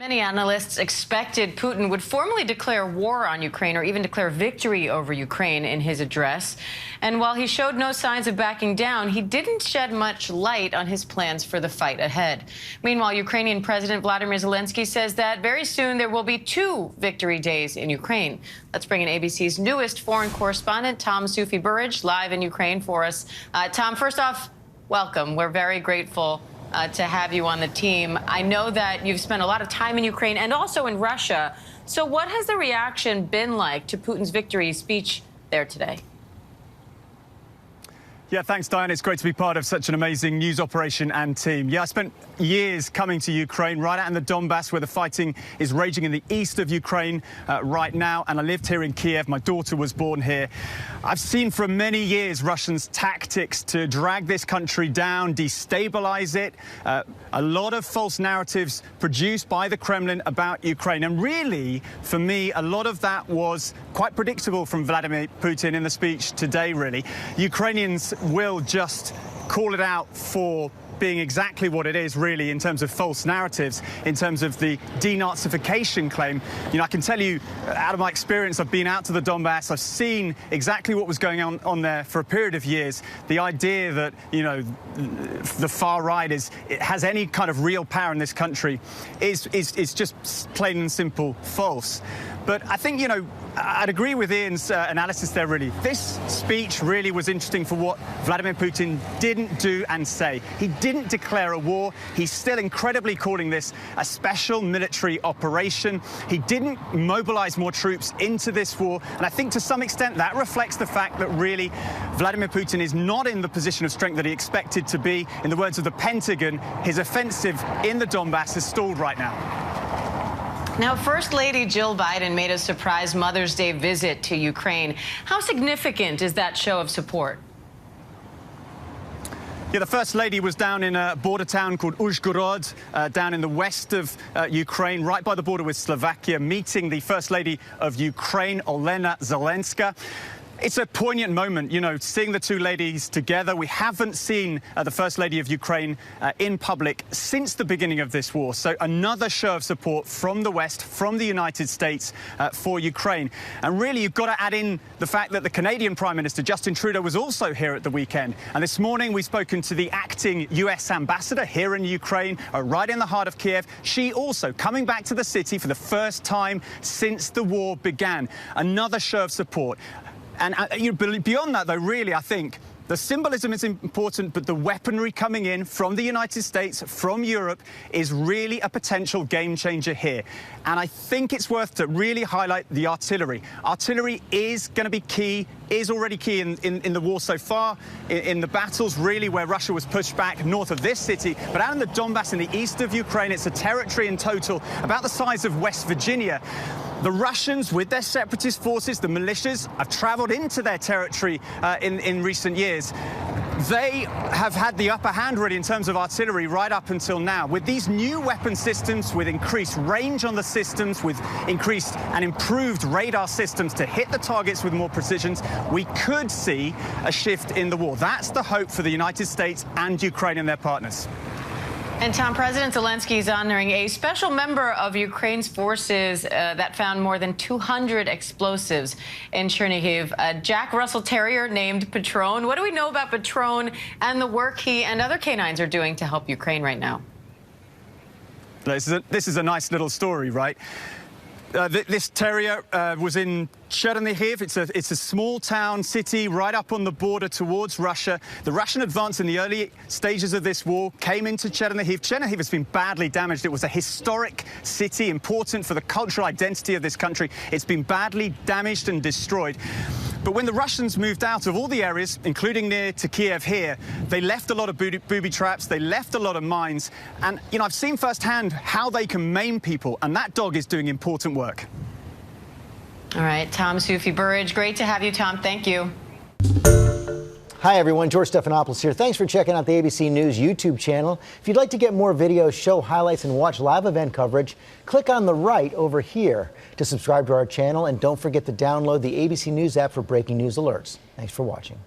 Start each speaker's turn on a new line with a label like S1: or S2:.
S1: Many analysts expected Putin would formally declare war on Ukraine or even declare victory over Ukraine in his address. And while he showed no signs of backing down, he didn't shed much light on his plans for the fight ahead. Meanwhile, Ukrainian President Vladimir Zelensky says that very soon there will be 2 victory days in Ukraine. Let's bring in ABC's newest foreign correspondent, Soufi Burridge, live in Ukraine for us. Tom, first off, welcome. We're very grateful to have you on the team. I know that you've spent a lot of time in Ukraine and also in Russia. So what has the reaction been like to Putin's victory speech there today?
S2: Yeah, thanks, Diane. It's great to be part of such an amazing news operation and team. Yeah, I spent years coming to Ukraine, right out in the Donbass, where the fighting is raging in the east of Ukraine right now. And I lived here in Kiev. My daughter was born here. I've seen for many years Russians' tactics to drag this country down, destabilize it. A lot of false narratives produced by the Kremlin about Ukraine. And really, for me, a lot of that was quite predictable from Vladimir Putin in the speech today, really. Ukrainians will just call it out for being exactly what it is, really, in terms of false narratives, in terms of the denazification claim. You know, I can tell you, out of my experience, I've been out to the Donbass, I've seen exactly what was going on there for a period of years. The idea that, you know, the far right has any kind of real power in this country is just plain and simple false. But I think, you know, I'd agree with Ian's analysis there, really. This speech really was interesting for what Vladimir Putin didn't do and say. He didn't declare a war. He's still incredibly calling this a special military operation. He didn't mobilize more troops into this war. And I think to some extent that reflects the fact that really Vladimir Putin is not in the position of strength that he expected to be. In the words of the Pentagon, his offensive in the Donbass has stalled right now.
S1: Now, First Lady Jill Biden made a surprise Mother's Day visit to Ukraine. How significant is that show of support?
S2: Yeah, the First Lady was down in a border town called Uzhgorod, down in the west of Ukraine, right by the border with Slovakia, meeting the First Lady of Ukraine, Olena Zelenska. It's a poignant moment, you know, seeing the two ladies together. We haven't seen the First Lady of Ukraine in public since the beginning of this war. So another show of support from the West, from the United States for Ukraine. And really, you've got to add in the fact that the Canadian Prime Minister, Justin Trudeau, was also here at the weekend. And this morning, we've spoken to the acting US ambassador here in Ukraine, right in the heart of Kiev. She also coming back to the city for the first time since the war began. Another show of support. And beyond that, though, really, I think the symbolism is important, but the weaponry coming in from the United States, from Europe, is really a potential game changer here. And I think it's worth to really highlight the artillery. Artillery is going to be key, is already key in the war so far, in the battles, really, where Russia was pushed back north of this city. But out in the Donbass, in the east of Ukraine, it's a territory in total about the size of West Virginia. The Russians, with their separatist forces, the militias, have traveled into their territory in recent years. They have had the upper hand, really, in terms of artillery right up until now. With these new weapon systems, with increased range on the systems, with increased and improved radar systems to hit the targets with more precision, we could see a shift in the war. That's the hope for the United States and Ukraine and their partners.
S1: And Tom, President Zelensky is honoring a special member of Ukraine's forces that found more than 200 explosives in Chernihiv, a Jack Russell Terrier named Patron. What do we know about Patron and the work he and other canines are doing to help Ukraine right now?
S2: This is a nice little story, right? This terrier was in Chernihiv. It's a small town city right up on the border towards Russia. The Russian advance in the early stages of this war came into Chernihiv. Chernihiv has been badly damaged. It was a historic city, important for the cultural identity of this country. It's been badly damaged and destroyed. But when the Russians moved out of all the areas, including near to Kiev here, they left a lot of booby traps, they left a lot of mines. And, you know, I've seen firsthand how they can maim people, and that dog is doing important work.
S1: All right, Soufi Burridge, great to have you, Tom. Thank you.
S3: Hi, everyone. George Stephanopoulos here. Thanks for checking out the ABC News YouTube channel. If you'd like to get more videos, show highlights, and watch live event coverage, click on the right over here to subscribe to our channel. And don't forget to download the ABC News app for breaking news alerts. Thanks for watching.